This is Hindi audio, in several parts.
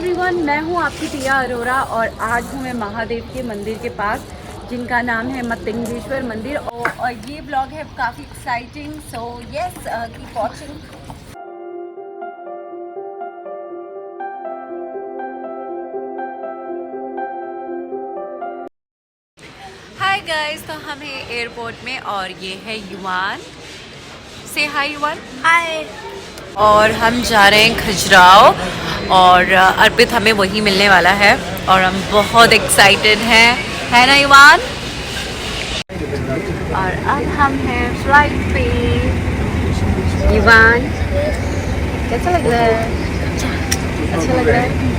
एवरीवन, मैं हूं आपकी टिया अरोरा और आज हूं मैं महादेव के मंदिर के पास जिनका नाम है मतंगेश्वर मंदिर और ये ब्लॉग है काफ़ी exciting. So yes, keep watching. Hi guys, तो हम हैं एयरपोर्ट में और ये है युवान। से हाय युवान। हाय। और हम जा रहे हैं खजुराहो और अर्पित हमें वही मिलने वाला है और हम बहुत एक्साइटेड हैं, है ना युवान? और अब हम हैं फ्लाइट पे। युवान, कैसा लग रहा है? अच्छा लग रहा है।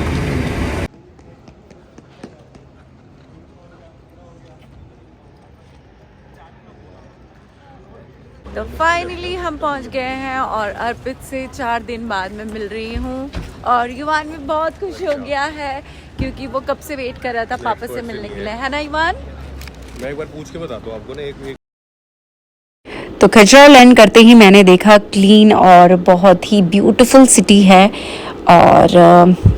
तो फाइनली हम पहुंच गए हैं और अर्पित से 4 दिन बाद मैं मिल रही हूँ और युवान भी बहुत खुश हो गया है क्योंकि वो कब से वेट कर रहा था पापा से मिलने के लिए, है ना युवान? मैं एक बार पूछ के बताता हूँ आपको ना एक तो खजुराहो लैंड करते ही मैंने देखा क्लीन और बहुत ही ब्यूटीफुल सिटी है और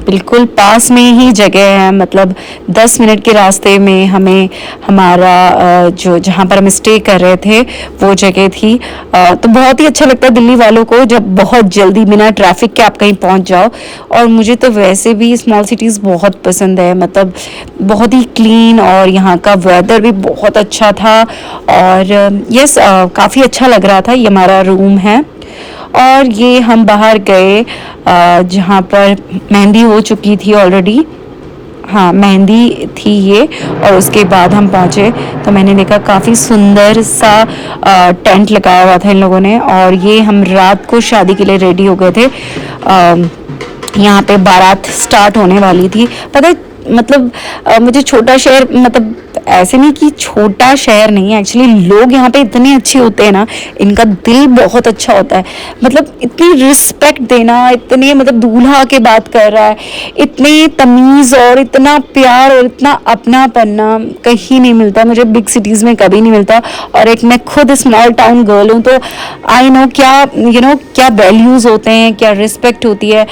बिल्कुल पास में ही जगह है, मतलब 10 मिनट के रास्ते में हमें हमारा जो जहाँ पर हम स्टे कर रहे थे वो जगह थी। तो बहुत ही अच्छा लगता है दिल्ली वालों को जब बहुत जल्दी बिना ट्रैफिक के आप कहीं पहुँच जाओ। और मुझे तो वैसे भी स्मॉल सिटीज़ बहुत पसंद है, मतलब बहुत ही क्लीन और यहाँ का वेदर भी बहुत अच्छा था। और यस, काफ़ी अच्छा लग रहा था। ये हमारा रूम है और ये हम बाहर गए जहाँ पर मेहंदी हो चुकी थी ऑलरेडी। हाँ, मेहंदी थी ये। और उसके बाद हम पहुँचे तो मैंने देखा काफ़ी सुंदर सा टेंट लगाया हुआ था इन लोगों ने और ये हम रात को शादी के लिए रेडी हो गए थे। यहाँ पे बारात स्टार्ट होने वाली थी। पता है, मतलब मुझे छोटा शहर, मतलब ऐसे नहीं कि छोटा शहर नहीं है, एक्चुअली लोग यहाँ पे इतने अच्छे होते हैं ना, इनका दिल बहुत अच्छा होता है। मतलब इतनी रिस्पेक्ट देना, इतने मतलब दूल्हा के बात कर रहा है, इतने तमीज़ और इतना प्यार और इतना अपनापन ना कहीं नहीं मिलता। मुझे बिग सिटीज़ में कभी नहीं मिलता। और एक मैं खुद स्मॉल टाउन गर्ल हूँ तो आई नो क्या क्या वैल्यूज़ होते हैं, क्या रिस्पेक्ट होती है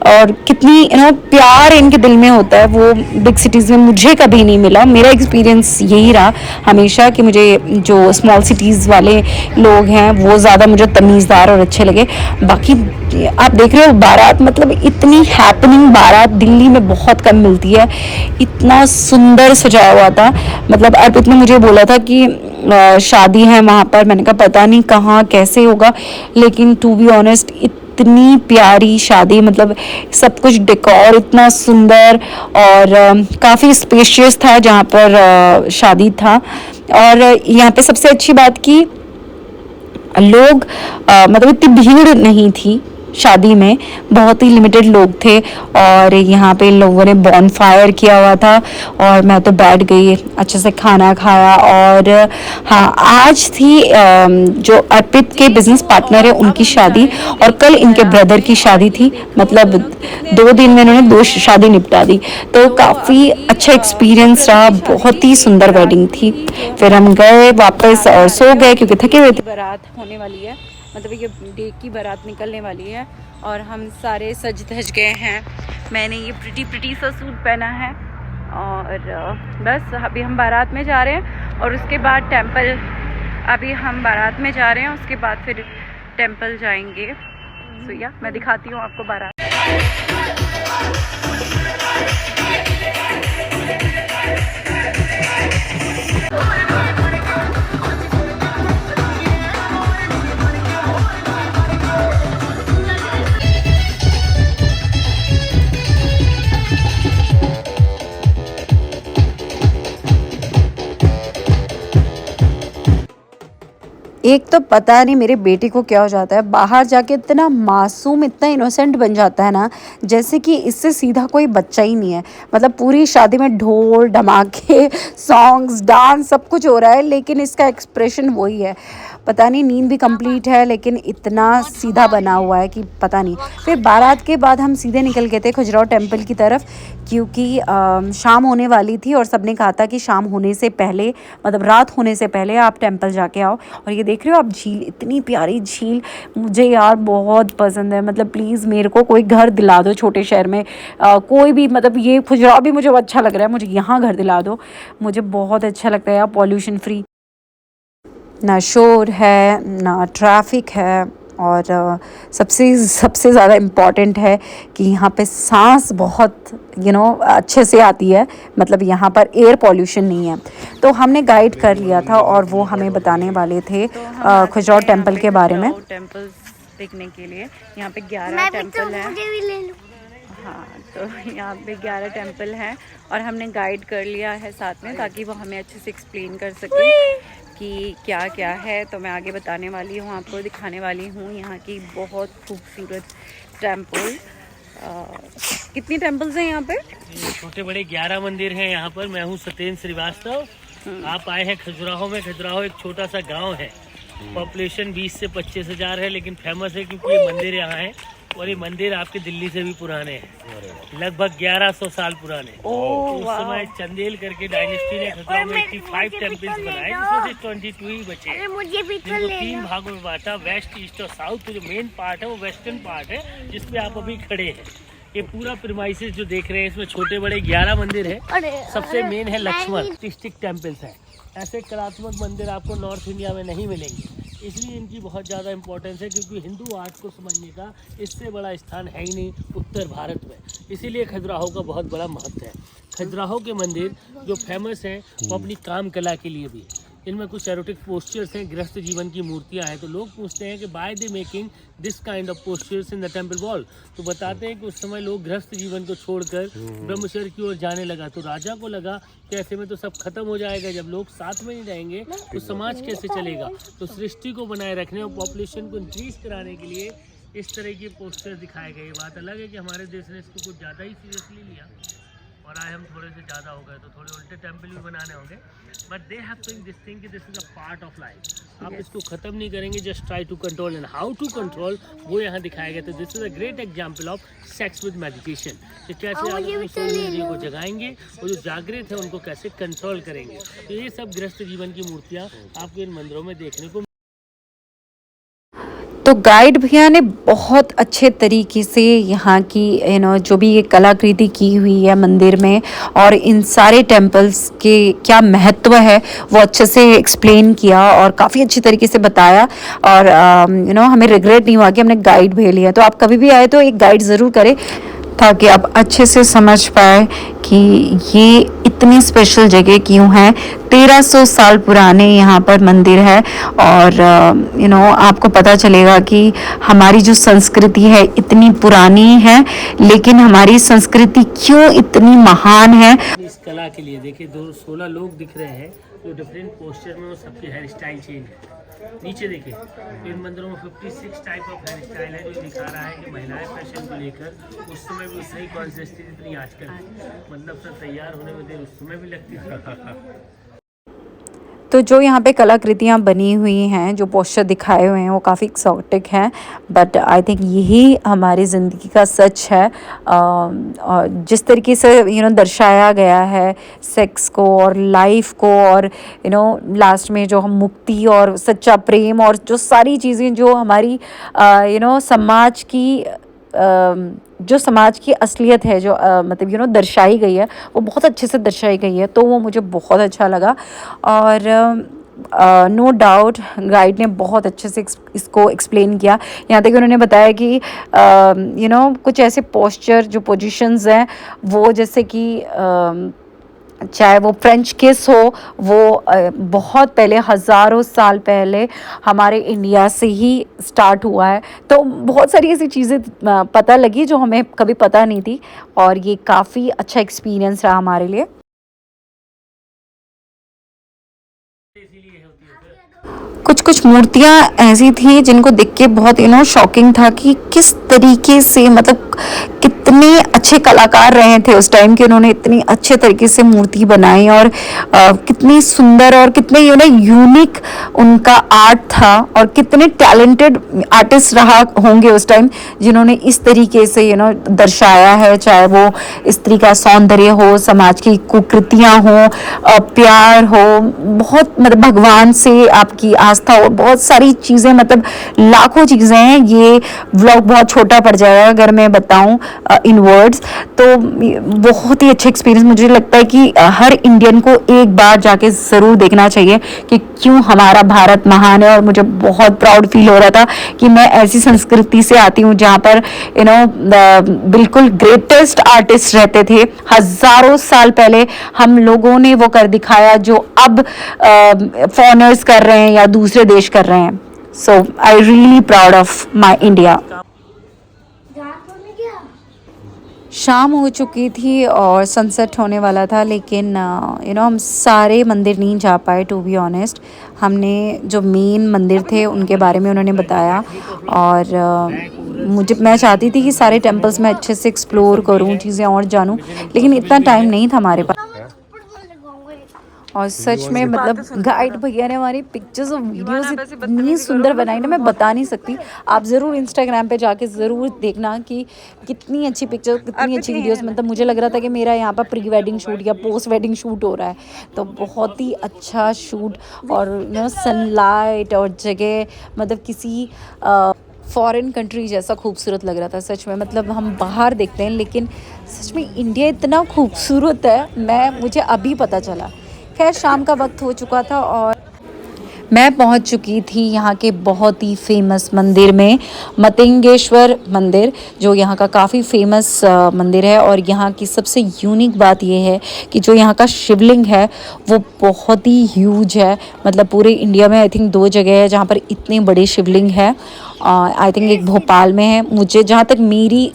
और कितनी प्यार इनके दिल में होता है, वो बिग सिटीज़ में मुझे कभी नहीं मिला। मेरा एक्सपीरियंस यही रहा हमेशा कि मुझे जो स्मॉल सिटीज़ वाले लोग हैं वो ज़्यादा मुझे तमीज़दार और अच्छे लगे। बाकी आप देख रहे हो बारात, मतलब इतनी हैपनिंग बारात दिल्ली में बहुत कम मिलती है। इतना सुंदर सजाया हुआ था। मतलब अर्पित ने मुझे बोला था कि शादी है वहाँ पर। मैंने कहा पता नहीं कहाँ कैसे होगा, लेकिन टू बी ऑनेस्ट इतनी प्यारी शादी, मतलब सब कुछ डेकोर इतना सुंदर और काफ़ी स्पेशियस था जहाँ पर शादी था। और यहाँ पे सबसे अच्छी बात कि लोग मतलब इतनी भीड़ नहीं थी शादी में, बहुत ही लिमिटेड लोग थे। और यहाँ पे लोगों ने बॉनफायर किया हुआ था और मैं तो बैठ गई, अच्छे से खाना खाया। और हाँ, आज थी जो अर्पित के बिजनेस पार्टनर है उनकी शादी और कल इनके ब्रदर की शादी थी। मतलब 2 दिन में इन्होंने 2 शादी निपटा दी। तो काफ़ी अच्छा एक्सपीरियंस रहा, बहुत ही सुंदर वेडिंग थी। फिर हम गए वापस और सो गए क्योंकि थके हुए थे। बारात होने वाली है, मतलब ये डे की बारात निकलने वाली है और हम सारे सज धज गए हैं। मैंने ये प्रिटी सा सूट पहना है और बस अभी हम बारात में जा रहे हैं और उसके बाद टेंपल। अभी हम बारात में जा रहे हैं, उसके बाद फिर टेंपल जाएंगे। सो या मैं दिखाती हूँ आपको बारात। एक तो पता नहीं मेरे बेटे को क्या हो जाता है, बाहर जाके इतना मासूम, इतना इनोसेंट बन जाता है ना, जैसे कि इससे सीधा कोई बच्चा ही नहीं है। मतलब पूरी शादी में ढोल धमाके, सॉन्ग्स, डांस सब कुछ हो रहा है, लेकिन इसका एक्सप्रेशन वही है। पता नहीं नींद भी कंप्लीट है, लेकिन इतना सीधा बना हुआ है कि पता नहीं। फिर बारात के बाद हम सीधे निकल गए थे खजुराहो टेम्पल की तरफ, क्योंकि शाम होने वाली थी और सबने कहा था कि शाम होने से पहले, मतलब रात होने से पहले आप टेम्पल जाके आओ। और ये देख रहे हो आप झील, इतनी प्यारी झील, मुझे यार बहुत पसंद है। मतलब प्लीज़ मेरे को कोई घर दिला दो छोटे शहर में, कोई भी, मतलब ये खजुराहो भी मुझे अच्छा लग रहा है, मुझे यहाँ घर दिला दो, मुझे बहुत अच्छा लगता है यार। पॉल्यूशन फ्री, ना शोर है ना ट्रैफिक है, और सबसे ज़्यादा इम्पॉर्टेंट है कि यहाँ पे सांस बहुत अच्छे से आती है, मतलब यहाँ पर एयर पॉल्यूशन नहीं है। तो हमने गाइड कर लिया था और वो हमें बताने वाले थे खजुराहो टेम्पल के बारे में। टेम्पल्स देखने के लिए यहाँ पे 11 टेम्पल हैं। हाँ, तो यहाँ पे 11 टेम्पल हैं और हमने गाइड कर लिया है साथ में, ताकि वो हमें अच्छे से एक्सप्लेन कर सके कि क्या क्या है। तो मैं आगे बताने वाली हूँ, आपको दिखाने वाली हूँ यहाँ की बहुत खूबसूरत टेम्पल। कितनी टेम्पल्स हैं यहाँ पे? छोटे बड़े 11 मंदिर हैं यहाँ पर। मैं हूँ सत्येंद्र श्रीवास्तव। आप आए हैं खजुराहो में। खजुराहो एक छोटा सा गांव है, पॉपुलेशन 20 से 25 हजार है, लेकिन फेमस है क्योंकि ये मंदिर यहाँ है। और ये मंदिर आपके दिल्ली से भी पुराने हैं, लगभग 1100 साल पुराने। उस समय चंदेल करके डायनेस्टी ने खजुराहो में 85 टेम्पल्स बनाए, जिसमें से 22 ही बचे। इनको 3 भागों में बांटा, वेस्ट, ईस्ट और साउथ। तो जो मेन पार्ट है वो वेस्टर्न पार्ट है, जिसपे आप अभी खड़े हैं। ये पूरा प्रीमाइसेस जो देख रहे हैं, इसमें छोटे बड़े 11 मंदिर है। सबसे मेन है लक्ष्मण आर्टिस्टिक टेम्पल्स है। ऐसे कलात्मक मंदिर आपको नॉर्थ इंडिया में नहीं मिलेंगे, इसलिए इनकी बहुत ज़्यादा इंपॉर्टेंस है, क्योंकि हिंदू आर्ट को समझने का इससे बड़ा स्थान है ही नहीं उत्तर भारत में। इसीलिए खजुराहो का बहुत बड़ा महत्व है। खजुराहो के मंदिर जो फेमस हैं वो अपनी काम कला के लिए भी। इनमें कुछ एरोटिक पोस्चर्स हैं, गृहस्थ जीवन की मूर्तियां हैं। तो लोग पूछते हैं कि by the making this kind of postures in the temple wall. तो बताते हैं कि उस समय लोग गृहस्थ जीवन को छोड़कर ब्रह्मचर्य की ओर जाने लगा। तो राजा को लगा कि ऐसे में तो सब खत्म हो जाएगा, जब लोग साथ में नहीं रहेंगे तो समाज कैसे चलेगा। तो सृष्टि को बनाए रखने और पॉपुलेशन को इंक्रीज कराने के लिए इस तरह के पोस्टर दिखाए गए। बात अलग है कि हमारे देश ने इसको कुछ ज़्यादा ही सीरियसली लिया और आए हम थोड़े से ज़्यादा हो गए, तो थोड़े उल्टे टेम्पल भी बनाने होंगे। But they have to this thing कि this is a part of life. आप इसको ख़त्म नहीं करेंगे, just try to control. And how to control वो यहाँ दिखाया गया। तो this is a great example of sex with meditation, कि कैसे आप अपनी सोल एनर्जी को जगाएंगे और जो जागृत है उनको कैसे कंट्रोल करेंगे। तो ये सब गृहस्थ जीवन की मूर्तियाँ आपको इन मंदिरों में देखने को। तो गाइड भैया ने बहुत अच्छे तरीके से यहाँ की जो भी ये कलाकृति की हुई है मंदिर में और इन सारे टेम्पल्स के क्या महत्व है वो अच्छे से एक्सप्लेन किया और काफ़ी अच्छी तरीके से बताया। और हमें रिग्रेट नहीं हुआ कि हमने गाइड भेज लिया। तो आप कभी भी आए तो एक गाइड ज़रूर करें, ताकि आप अच्छे से समझ पाए कि ये इतनी स्पेशल जगह क्यों है। 1300 साल पुराने यहाँ पर मंदिर है और आपको पता चलेगा कि हमारी जो संस्कृति है इतनी पुरानी है, लेकिन हमारी संस्कृति क्यों इतनी महान है। इस कला के लिए देखिए 16 लोग दिख रहे हैं जो डिफरेंट पोस्चर में, वो सबके हेयर स्टाइल चेंज है। नीचे देखिए इन मंदिरों में 56 टाइप ऑफ हेयर स्टाइल है, जो दिखा रहा है कि महिलाएं फैशन को लेकर उस समय भी उतनी कॉन्शियस थी जितनी आजकल। मतलब सब तैयार होने में देर उस समय भी लगती थी। तो जो यहाँ पे कलाकृतियाँ बनी हुई हैं, जो पोस्टर दिखाए हुए हैं, वो काफ़ी एक्सोटिक हैं, बट आई थिंक यही हमारी ज़िंदगी का सच है। और जिस तरीके से दर्शाया गया है सेक्स को और लाइफ को, और लास्ट में जो हम मुक्ति और सच्चा प्रेम और जो सारी चीज़ें जो हमारी समाज की जो समाज की असलियत है, जो मतलब दर्शाई गई है, वो बहुत अच्छे से दर्शाई गई है। तो वो मुझे बहुत अच्छा लगा। और नो डाउट गाइड ने बहुत अच्छे से इसको एक्सप्लेन किया। यहाँ तक उन्होंने बताया कि कुछ ऐसे पोस्चर जो पोजीशंस हैं वो, जैसे कि चाहे वो फ्रेंच किस हो, वो बहुत पहले, हज़ारों साल पहले हमारे इंडिया से ही स्टार्ट हुआ है। तो बहुत सारी ऐसी चीज़ें पता लगी जो हमें कभी पता नहीं थी, और ये काफ़ी अच्छा एक्सपीरियंस रहा हमारे लिए। कुछ मूर्तियाँ ऐसी थी जिनको देख के बहुत शॉकिंग था कि किस तरीके से, मतलब इतने अच्छे कलाकार रहे थे उस टाइम कि उन्होंने इतनी अच्छे तरीके से मूर्ति बनाई, और कितनी सुंदर और कितने यूनिक उनका आर्ट था, और कितने टैलेंटेड आर्टिस्ट रहा होंगे उस टाइम जिन्होंने इस तरीके से दर्शाया है, चाहे वो स्त्री का सौंदर्य हो, समाज की कुकृतियाँ हो, प्यार हो, बहुत मतलब भगवान से आपकी आस्था हो, बहुत सारी चीज़ें, मतलब लाखों चीज़ें हैं। ये व्लॉग बहुत छोटा पड़ जाएगा अगर मैं बताऊं इन वर्ड्स। तो बहुत ही अच्छा एक्सपीरियंस, मुझे लगता है कि हर इंडियन को एक बार जाके ज़रूर देखना चाहिए कि क्यों हमारा भारत महान है। और मुझे बहुत प्राउड फील हो रहा था कि मैं ऐसी संस्कृति से आती हूँ जहाँ पर बिल्कुल ग्रेटेस्ट आर्टिस्ट रहते थे। हज़ारों साल पहले हम लोगों ने वो कर दिखाया जो अब फॉरेनर्स कर रहे हैं या दूसरे देश कर रहे हैं। So I really proud of my India. शाम हो चुकी थी और सनसेट होने वाला था, लेकिन हम सारे मंदिर नहीं जा पाए टू बी ऑनेस्ट। हमने जो मेन मंदिर थे उनके बारे में उन्होंने बताया, और मैं चाहती थी कि सारे टेम्पल्स में अच्छे से एक्सप्लोर करूं, चीज़ें और जानूं, लेकिन इतना टाइम नहीं था हमारे पास। और सच में मतलब गाइड भैया ने हमारी पिक्चर्स और वीडियोस इतनी सुंदर बनाई ना, मैं बता नहीं सकती। आप ज़रूर इंस्टाग्राम पे जाके ज़रूर देखना कि कितनी अच्छी पिक्चर्स, कितनी अच्छी वीडियोस। मतलब मुझे लग रहा था कि मेरा यहाँ पर प्री वेडिंग शूट या पोस्ट वेडिंग शूट हो रहा है। तो बहुत ही अच्छा शूट, और सनलाइट और जगह मतलब किसी फॉरेन कंट्री जैसा खूबसूरत लग रहा था सच में। मतलब हम बाहर देखते हैं, लेकिन सच में इंडिया इतना खूबसूरत है, मुझे अभी पता चला। खैर शाम का वक्त हो चुका था और मैं पहुंच चुकी थी यहाँ के बहुत ही फेमस मंदिर में, मतंगेश्वर मंदिर, जो यहाँ का काफ़ी फेमस मंदिर है। और यहाँ की सबसे यूनिक बात ये है कि जो यहाँ का शिवलिंग है वो बहुत ही ह्यूज है। मतलब पूरे इंडिया में आई थिंक 2 जगह है जहाँ पर इतने बड़े शिवलिंग है। आई थिंक एक भोपाल में है, मुझे जहाँ तक मेरी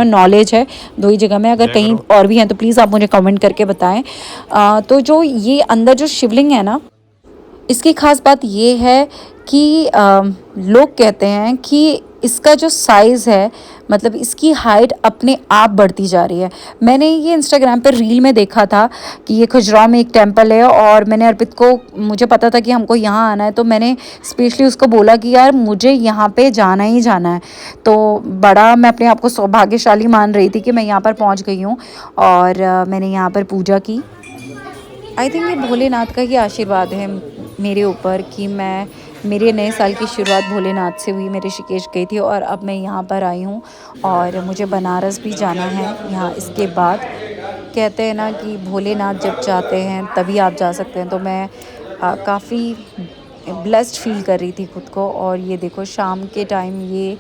नॉलेज है 2 ही जगह में। अगर कहीं और भी हैं तो प्लीज़ आप मुझे कमेंट करके बताएं। तो जो ये अंदर जो शिवलिंग है ना, इसकी ख़ास बात ये है कि लोग कहते हैं कि इसका जो साइज़ है, मतलब इसकी हाइट अपने आप बढ़ती जा रही है। मैंने ये इंस्टाग्राम पर रील में देखा था कि ये खजुराहो में एक टेंपल है, और मैंने अर्पित को, मुझे पता था कि हमको यहाँ आना है, तो मैंने स्पेशली उसको बोला कि यार मुझे यहाँ पे जाना ही जाना है। तो बड़ा मैं अपने आप को सौभाग्यशाली मान रही थी कि मैं यहाँ पर पहुँच गई हूँ, और मैंने यहाँ पर पूजा की। आई थिंक ये भोलेनाथ का ही आशीर्वाद है मेरे ऊपर कि मेरे नए साल की शुरुआत भोलेनाथ से हुई। मैं ऋषिकेश गई थी और अब मैं यहाँ पर आई हूँ, और मुझे बनारस भी जाना है यहाँ इसके बाद। कहते हैं ना कि भोलेनाथ जब चाहते हैं तभी आप जा सकते हैं। तो मैं काफ़ी ब्लेस्ड फील कर रही थी खुद को। और ये देखो शाम के टाइम ये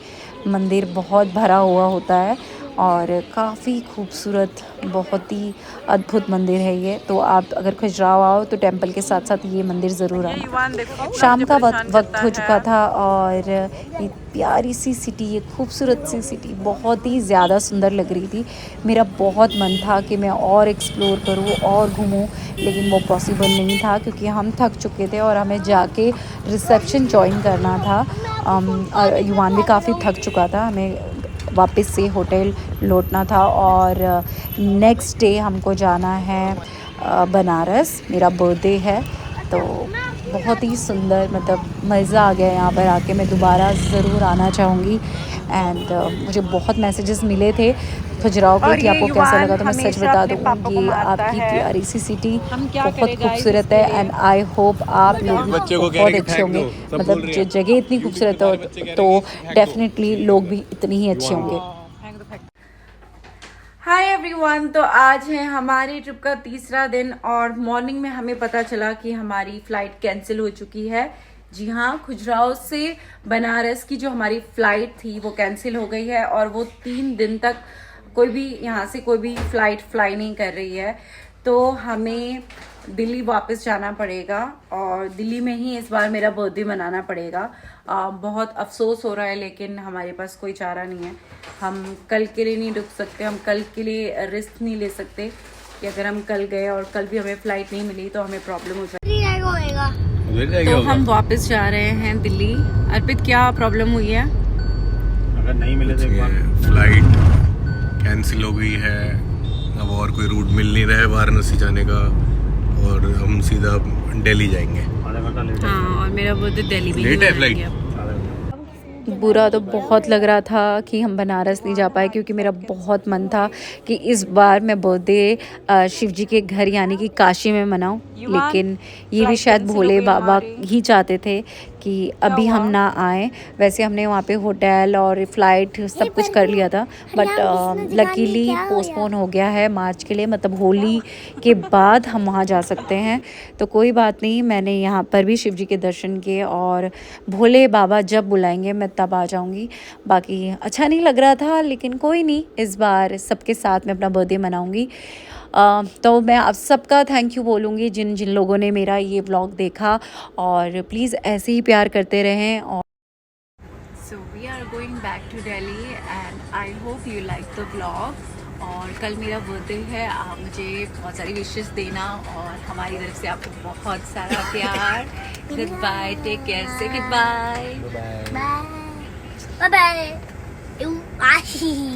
मंदिर बहुत भरा हुआ होता है, और काफ़ी खूबसूरत, बहुत ही अद्भुत मंदिर है ये। तो आप अगर खजुराहो आओ तो टेंपल के साथ साथ ये मंदिर ज़रूर आना। शाम का वक्त हो चुका था, और ये प्यारी सी सिटी, ये खूबसूरत सी सिटी बहुत ही ज़्यादा सुंदर लग रही थी। मेरा बहुत मन था कि मैं और एक्सप्लोर करूँ और घूमूँ, लेकिन वो पॉसिबल नहीं था क्योंकि हम थक चुके थे और हमें जाके रिसेप्शन ज्वाइन करना था। युवान भी काफ़ी थक चुका था, हमें वापस से होटल लौटना था, और नेक्स्ट डे हमको जाना है बनारस। मेरा बर्थडे है, तो बहुत ही सुंदर, मतलब मज़ा आ गया यहाँ पर आके। मैं दोबारा ज़रूर आना चाहूँगी। एंड मुझे बहुत मैसेजेस मिले थे खजुराहो के कि आपको कैसा लगा। तो मैं सच बता दूँ, ये आपकी प्यारी सी सिटी बहुत खूबसूरत है, एंड आई होप आप लोग बहुत अच्छे होंगे। मतलब जो जगह इतनी खूबसूरत है तो डेफिनेटली लोग भी इतनी ही अच्छे होंगे। हाय एवरीवन, तो आज है हमारी ट्रिप का 3रा दिन, और मॉर्निंग में हमें पता चला कि हमारी फ़्लाइट कैंसिल हो चुकी है। जी हाँ, खजुराहो से बनारस की जो हमारी फ़्लाइट थी वो कैंसिल हो गई है, और वो 3 दिन तक कोई भी यहाँ से कोई भी फ़्लाइट फ्लाई नहीं कर रही है। तो हमें दिल्ली वापस जाना पड़ेगा, और दिल्ली में ही इस बार मेरा बर्थडे मनाना पड़ेगा। बहुत अफसोस हो रहा है, लेकिन हमारे पास कोई चारा नहीं है। हम कल के लिए नहीं रुक सकते, हम कल के लिए रिस्क नहीं ले सकते कि अगर हम कल गए और कल भी हमें फ़्लाइट नहीं मिली तो हमें प्रॉब्लम हो जाएगी। तो हम वापस जा रहे हैं दिल्ली। अर्पित, क्या प्रॉब्लम हुई है? अगर नहीं मिले तो फ्लाइट कैंसिल हो गई है, अब और कोई रूट मिल नहीं रहा है वाराणसी जाने का, और हम सीधा दिल्ली जाएंगे। हाँ, और मेरा बर्थडे दिल्ली में लेट है फ्लाइट। बुरा तो बहुत लग रहा था कि हम बनारस नहीं जा पाए, क्योंकि मेरा बहुत मन था कि इस बार मैं बर्थडे शिव जी के घर यानी कि काशी में मनाऊं, लेकिन ये भी शायद भोले बाबा ही चाहते थे कि अभी हम ना आए। वैसे हमने वहाँ पे होटल और फ़्लाइट सब कुछ कर लिया था, बट लकीली पोस्टपोन हो गया है मार्च के लिए, मतलब होली के बाद हम वहाँ जा सकते हैं। तो कोई बात नहीं, मैंने यहाँ पर भी शिव जी के दर्शन किए, और भोले बाबा जब बुलाएंगे मैं तब आ जाऊँगी। बाकी अच्छा नहीं लग रहा था, लेकिन कोई नहीं, इस बार सबके साथ में अपना बर्थडे मनाऊँगी। तो मैं आप सबका थैंक यू बोलूँगी जिन जिन लोगों ने मेरा ये व्लॉग देखा, और प्लीज़ ऐसे ही प्यार करते रहें। और so we are going back to Delhi and I hope you like the vlog. और कल मेरा बर्थडे है, आप मुझे बहुत सारी विशेस देना, और हमारी तरफ से आपको बहुत सारा प्यार। Good bye, take care, say good bye. Bye. Bye. Bye.